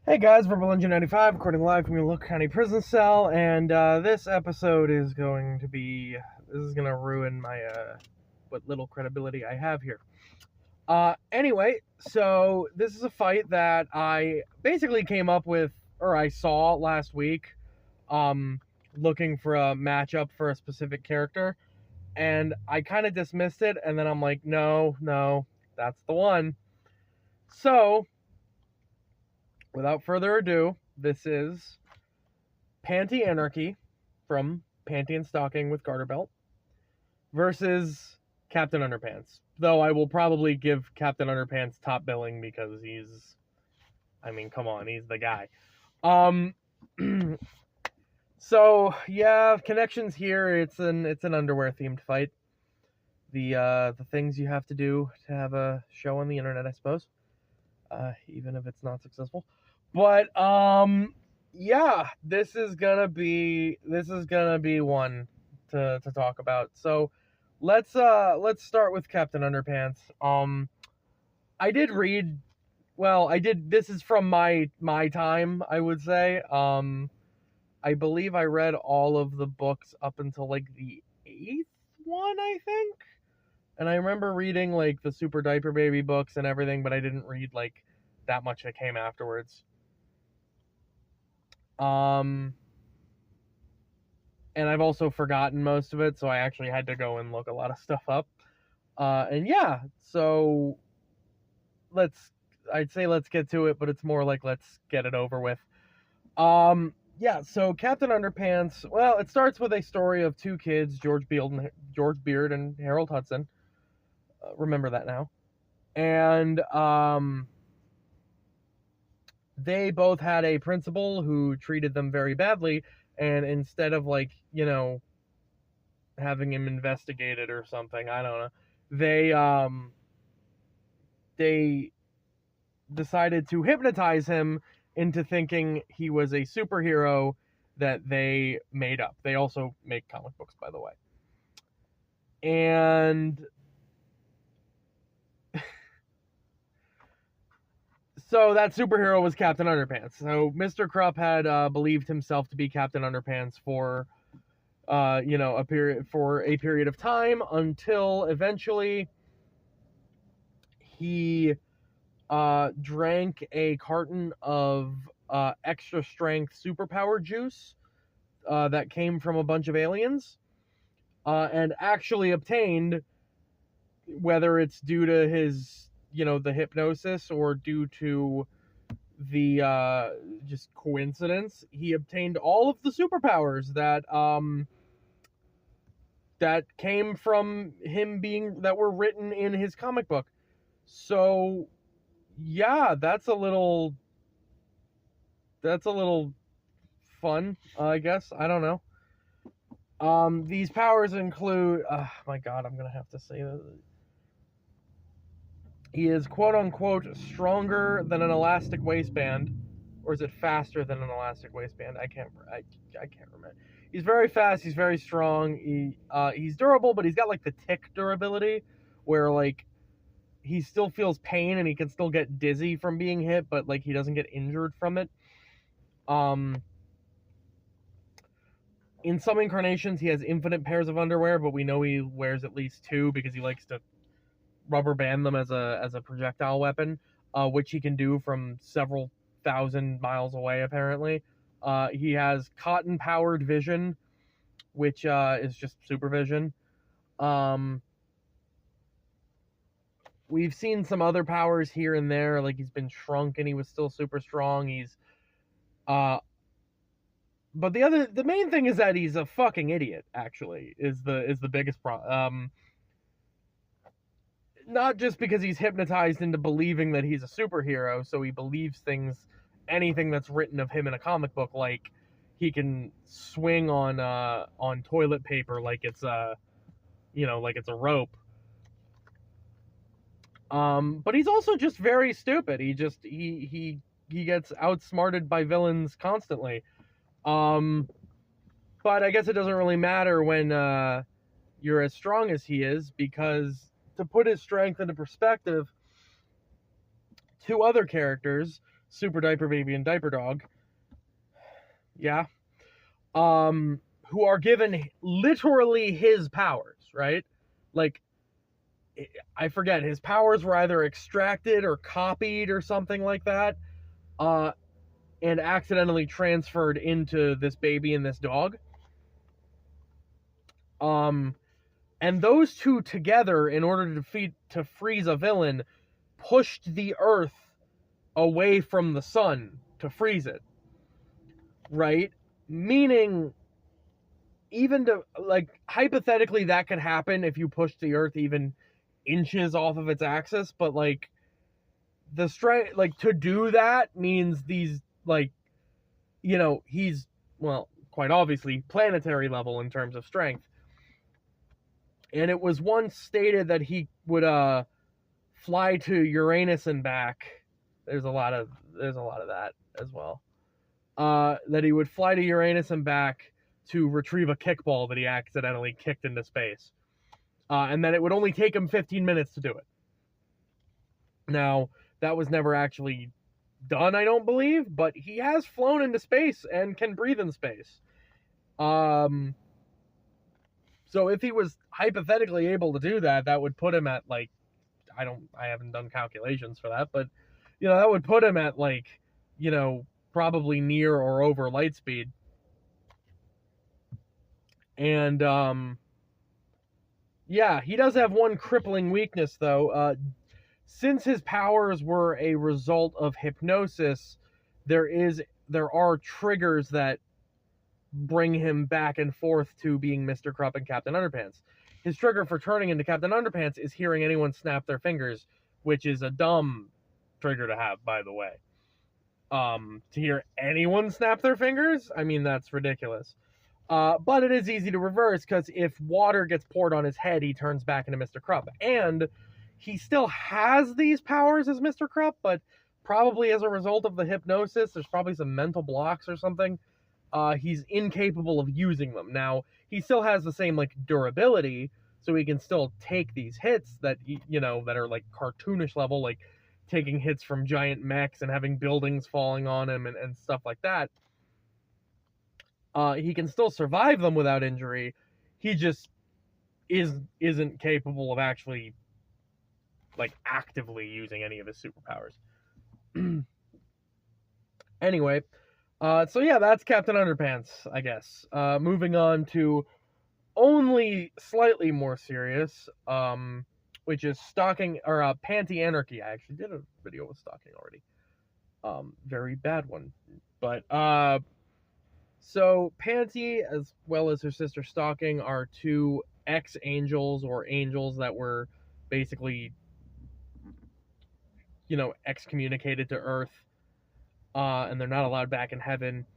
Hey guys, Verbal Engine 95, recording live from your local county prison cell, and this episode is going to ruin my, what little credibility I have here. Anyway, so this is a fight that I basically came up with, or I saw last week, looking for a matchup for a specific character, and I kind of dismissed it, and then I'm like, no, that's the one. So, without further ado, this is Panty Anarchy from Panty and Stocking with Garter Belt versus Captain Underpants. Though I will probably give Captain Underpants top billing because come on, he's the guy. So yeah, connections here. It's an underwear themed fight. The things you have to do to have a show on the internet, I suppose. Even if it's not successful. But yeah, this is gonna be one to talk about. So let's start with Captain Underpants. I did read, this is from my time, I would say. I believe I read all of the books up until like the 8th one, I think. And I remember reading like the Super Diaper Baby books and everything, but I didn't read like that much that came afterwards. And I've also forgotten most of it, so I actually had to go and look a lot of stuff up. And yeah, so I'd say let's get to it, but it's more like let's get it over with. Yeah, so Captain Underpants, well, it starts with a story of two kids, George Beard and Harold Hudson. Remember that now. And they both had a principal who treated them very badly, and instead of having him investigated or something, I don't know, they decided to hypnotize him into thinking he was a superhero that they made up. They also make comic books, by the way. And so that superhero was Captain Underpants. So Mr. Krupp had believed himself to be Captain Underpants for a period of time until eventually he drank a carton of extra strength superpower juice that came from a bunch of aliens, and actually obtained, whether it's due to his the hypnosis or due to the just coincidence, he obtained all of the superpowers that came from him that were written in his comic book. So yeah, that's a little fun, I guess. I don't know. These powers include, my god, I'm gonna have to say that he is quote unquote stronger than an elastic waistband, or is it faster than an elastic waistband? I can't remember. He's very fast. He's very strong. He's durable, but he's got like the tick durability, where like he still feels pain and he can still get dizzy from being hit, but like he doesn't get injured from it. In some incarnations, he has infinite pairs of underwear, but we know he wears at least two because he likes to rubber band them as a projectile weapon, which he can do from several thousand miles away, apparently. He has cotton-powered vision, which is just supervision. We've seen some other powers here and there, like he's been shrunk and he was still super strong. But the main thing is that he's a fucking idiot, actually, is the biggest problem. Not just because he's hypnotized into believing that he's a superhero, so he believes anything that's written of him in a comic book, like he can swing on toilet paper like it's a rope. But he's also just very stupid. He gets outsmarted by villains constantly. But I guess it doesn't really matter when you're as strong as he is, because to put his strength into perspective, two other characters, Super Diaper Baby and Diaper Dog, yeah, who are given literally his powers, right? Like, I forget, his powers were either extracted or copied or something like that, and accidentally transferred into this baby and this dog. And those two together, in order to freeze a villain, pushed the Earth away from the sun to freeze it, right? Meaning, even to, like, hypothetically that could happen if you push the Earth even inches off of its axis, but like the strength, like, to do that means these, like, you know, he's, well, quite obviously planetary level in terms of strength. And it was once stated that he would fly to Uranus and back. There's a lot of that as well. That he would fly to Uranus and back to retrieve a kickball that he accidentally kicked into space. And that it would only take him 15 minutes to do it. Now, that was never actually done, I don't believe, but he has flown into space and can breathe in space. So if he was hypothetically able to do that, that would put him at, like, I haven't done calculations for that, but, you know, that would put him at, like, you know, probably near or over light speed. And, yeah, he does have one crippling weakness, though. Since his powers were a result of hypnosis, there are triggers that bring him back and forth to being Mr. Krupp and Captain Underpants. His trigger for turning into Captain Underpants is hearing anyone snap their fingers, which is a dumb trigger to have, by the way. To hear anyone snap their fingers? I mean, that's ridiculous. But it is easy to reverse, because if water gets poured on his head, he turns back into Mr. Krupp. And he still has these powers as Mr. Krupp, but probably as a result of the hypnosis, there's probably some mental blocks or something. He's incapable of using them. Now, he still has the same, like, durability, so he can still take these hits that, you know, that are, like, cartoonish level, like taking hits from giant mechs and having buildings falling on him and stuff like that. He can still survive them without injury. He just isn't capable of actually, like, actively using any of his superpowers. Anyway, so yeah, that's Captain Underpants, I guess. Moving on to only slightly more serious, which is stalking, or Panty Anarchy. I actually did a video with stalking already. Very bad one. But, so Panty, as well as her sister Stalking, are two ex-angels, or angels that were basically, you know, excommunicated to Earth, and they're not allowed back in heaven.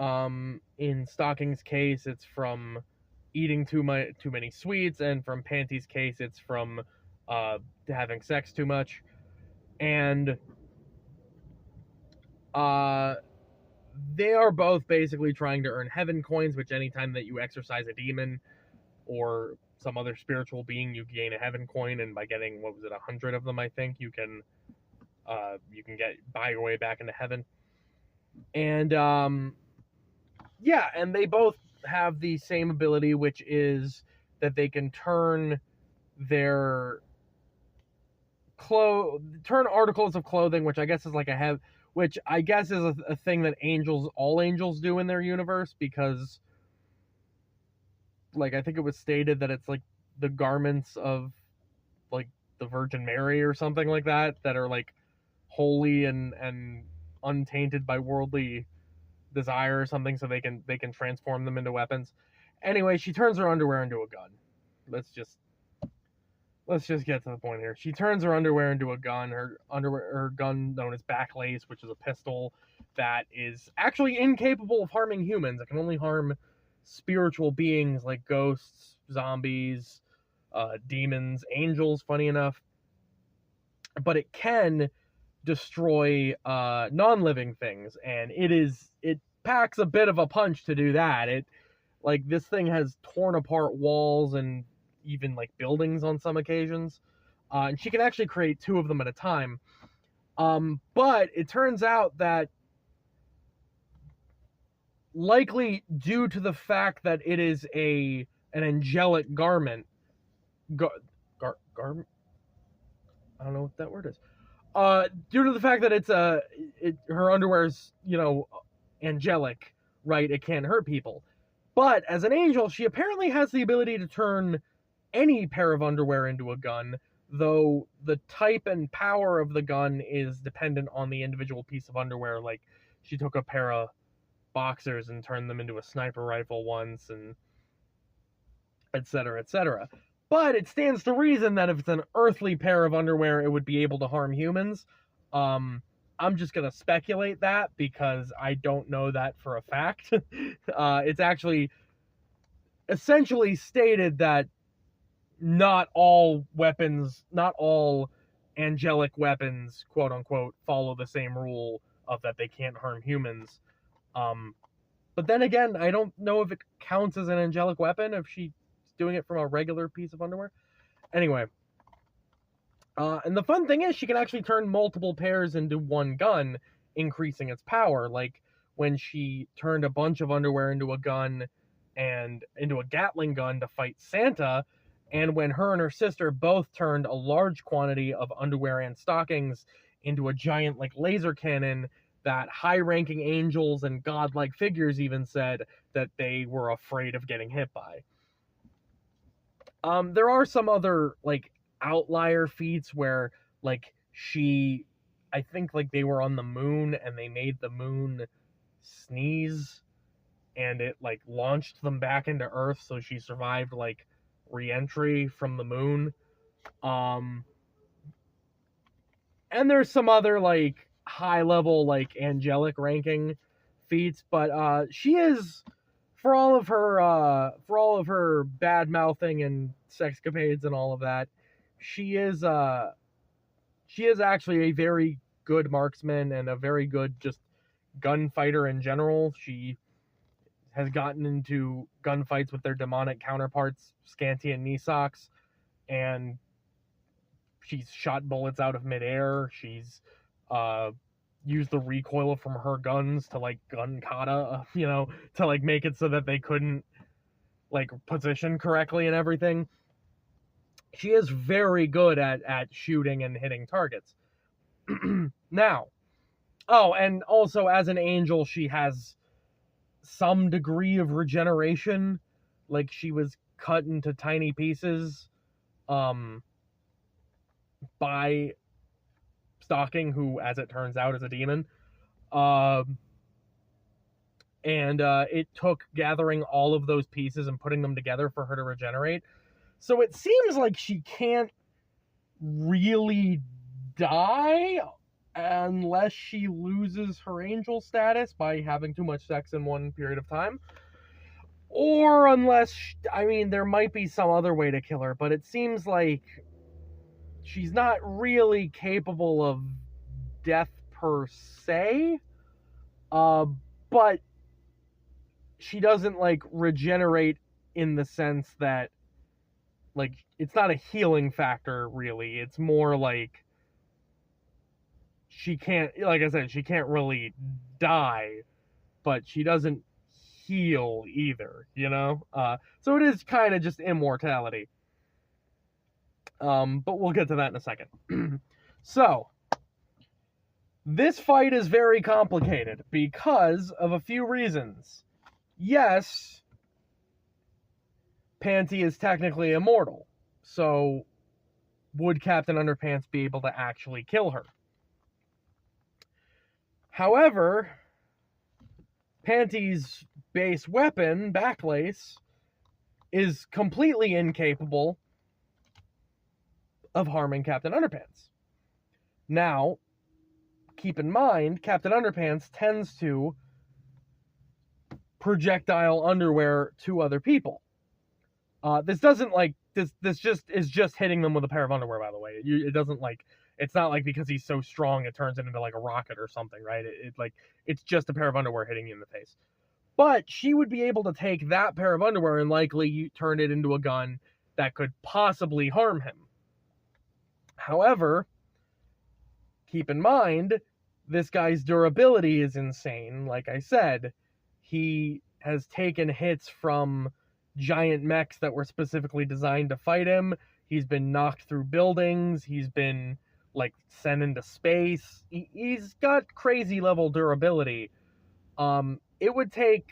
In Stocking's case, it's from eating too many sweets, and from Panty's case, it's from having sex too much. And they are both basically trying to earn heaven coins, which anytime that you exorcise a demon or some other spiritual being, you gain a heaven coin, and by getting, 100 of them, I think, you can buy your way back into heaven. And yeah, and they both have the same ability, which is that they can turn their articles of clothing, which I guess is like which I guess is a thing that all angels do in their universe, because, like, I think it was stated that it's like the garments of, like, the Virgin Mary or something like that are, like, holy and untainted by worldly desire or something, so they can transform them into weapons. Anyway, she turns her underwear into a gun. Let's just get to the point here. She turns her underwear into a gun. Her gun, known as Backlace, which is a pistol that is actually incapable of harming humans. It can only harm spiritual beings like ghosts, zombies, demons, angels, funny enough. But it can destroy non-living things, and it packs a bit of a punch to do that. This thing has torn apart walls and even, like, buildings on some occasions, and she can actually create two of them at a time. But it turns out that, likely due to the fact that it is an angelic garment, garment. I don't know what that word is. Due to the fact that her underwear is, angelic, right? It can't hurt people. But as an angel, she apparently has the ability to turn any pair of underwear into a gun, though the type and power of the gun is dependent on the individual piece of underwear. Like, she took a pair of boxers and turned them into a sniper rifle once, and etc., etc. But it stands to reason that if it's an earthly pair of underwear, it would be able to harm humans. I'm just going to speculate that because I don't know that for a fact. It's actually essentially stated that not all angelic weapons, quote unquote, follow the same rule of that they can't harm humans. But then again, I don't know if it counts as an angelic weapon if she's doing it from a regular piece of underwear. Anyway, and the fun thing is she can actually turn multiple pairs into one gun, increasing its power. Like when she turned a bunch of underwear into a gun and into a Gatling gun to fight Santa, and when her and her sister both turned a large quantity of underwear and stockings into a giant laser cannon that high-ranking angels and godlike figures even said that they were afraid of getting hit by. There are some other outlier feats where I think they were on the moon and they made the moon sneeze and it launched them back into Earth, so she survived re-entry from the moon. And there's some other high level angelic ranking feats, but she is, for all of her bad mouthing and sexcapades and all of that, she is actually a very good marksman and a very good just gunfighter in general. She has gotten into gunfights with their demonic counterparts, Scanty and Nisox, and she's shot bullets out of midair. She's used the recoil from her guns to gun kata, to make it so that they couldn't position correctly and everything. She is very good at shooting and hitting targets. Now, and also as an angel, she has some degree of regeneration. She was cut into tiny pieces by Stalking, who, as it turns out, is a demon. And it took gathering all of those pieces and putting them together for her to regenerate. So it seems like she can't really die unless she loses her angel status by having too much sex in one period of time. Or unless, there might be some other way to kill her, but it seems like she's not really capable of death per se. But she doesn't regenerate in the sense that it's not a healing factor really. It's more she can't, I said, she can't really die, but she doesn't heal either, so it is kind of just immortality. But we'll get to that in a second. So this fight is very complicated because of a few reasons. Yes, Panty is technically immortal, so would Captain Underpants be able to actually kill her? However, Panty's base weapon, Backlace, is completely incapable of harming Captain Underpants. Now, keep in mind, Captain Underpants tends to projectile underwear to other people. This doesn't this just is just hitting them with a pair of underwear, by the way. It doesn't it's not because he's so strong it turns it into a rocket or something, right? It's just a pair of underwear hitting you in the face. But she would be able to take that pair of underwear and likely turn it into a gun that could possibly harm him. However, keep in mind, this guy's durability is insane. Like I said, he has taken hits from giant mechs that were specifically designed to fight him. He's been knocked through buildings. He's been, like, sent into space. He's got crazy level durability. It would take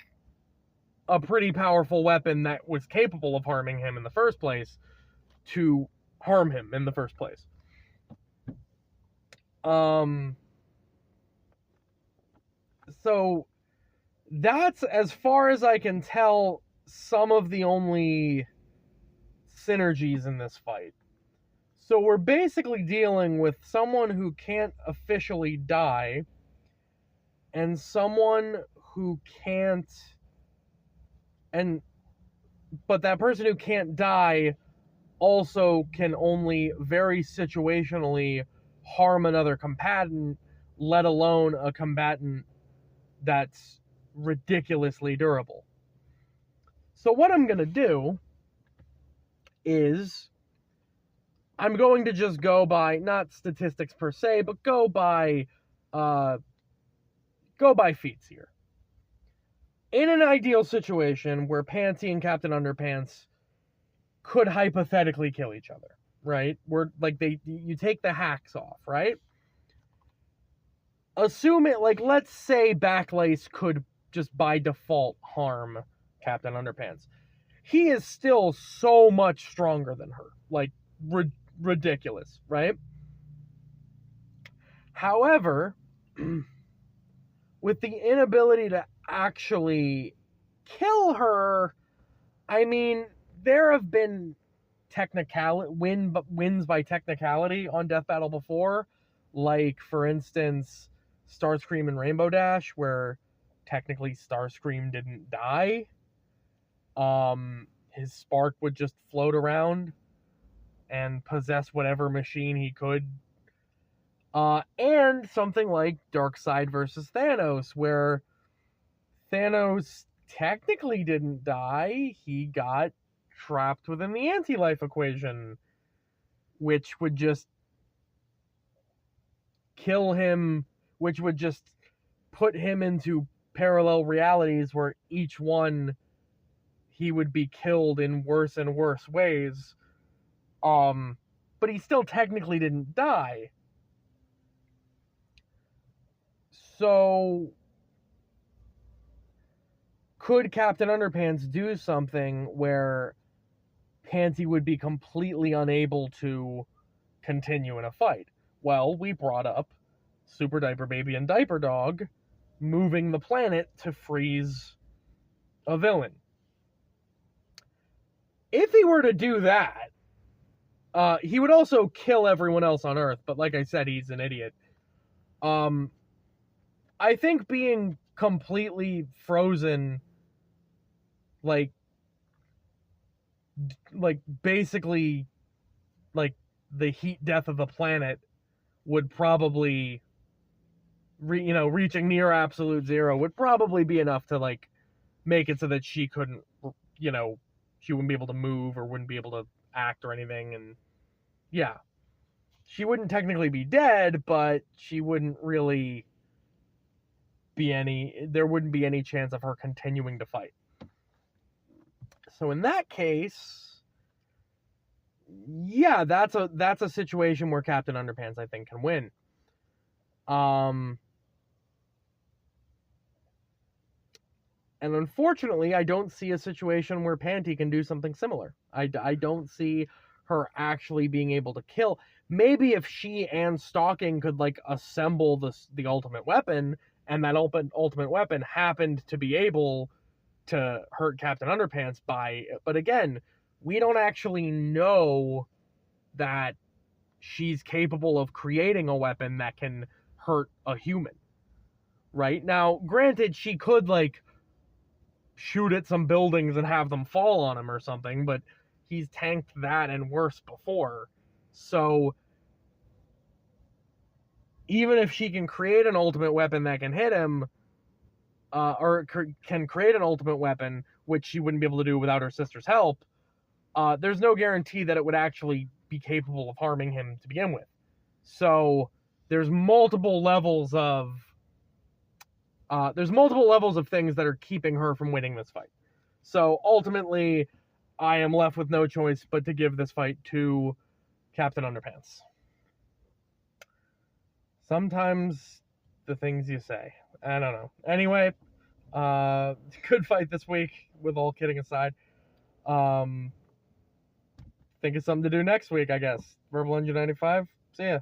a pretty powerful weapon that was capable of harming him in the first place to harm him in the first place. So that's, as far as I can tell, some of the only synergies in this fight. So we're basically dealing with someone who can't officially die and someone who can't, but that person who can't die also can only very situationally harm another combatant, let alone a combatant that's ridiculously durable. So what I'm going to do is I'm going to just go by, not statistics per se, but go by feats here. In an ideal situation where Panty and Captain Underpants could hypothetically kill each other, right? Where, like, you take the hacks off, right? Assume it, like, let's say Backlace could just by default harm Captain Underpants. He is still so much stronger than her. Like, ridiculous, right? However, with the inability to actually kill her, I mean, there have been wins by technicality on Death Battle before, like, for instance, Starscream and Rainbow Dash, where technically Starscream didn't die. His spark would just float around and possess whatever machine he could. And something like Darkseid versus Thanos, where Thanos technically didn't die, he got trapped within the anti-life equation, which would just kill him, which would just put him into parallel realities where each one he would be killed in worse and worse ways. But he still technically didn't die. So could Captain Underpants do something where Panty would be completely unable to continue in a fight? Well, we brought up Super Diaper Baby and Diaper Dog moving the planet to freeze a villain. If he were to do that, he would also kill everyone else on Earth, but like I said, he's an idiot. I think being completely frozen, like basically, like, the heat death of the planet would probably, reaching near absolute zero would probably be enough to, like, make it so that she couldn't, she wouldn't be able to move or wouldn't be able to act or anything. And yeah, she wouldn't technically be dead, but she wouldn't really there wouldn't be any chance of her continuing to fight. So in that case, yeah, that's a situation where Captain Underpants, I think, can win. And unfortunately, I don't see a situation where Panty can do something similar. I don't see her actually being able to kill. Maybe if she and Stalking could, like, assemble the ultimate weapon, and that ultimate weapon happened to be able to hurt Captain Underpants but again, we don't actually know that she's capable of creating a weapon that can hurt a human. Right? Now, granted, she could, like, shoot at some buildings and have them fall on him or something, but he's tanked that and worse before. So even if she can create an ultimate weapon that can hit him, or can create an ultimate weapon, which she wouldn't be able to do without her sister's help, there's no guarantee that it would actually be capable of harming him to begin with. So there's multiple levels of things that are keeping her from winning this fight. So ultimately, I am left with no choice but to give this fight to Captain Underpants. Sometimes the things you say. I don't know. Anyway, good fight this week, with all kidding aside. Think of something to do next week, I guess. Verbal Engine 95. See ya.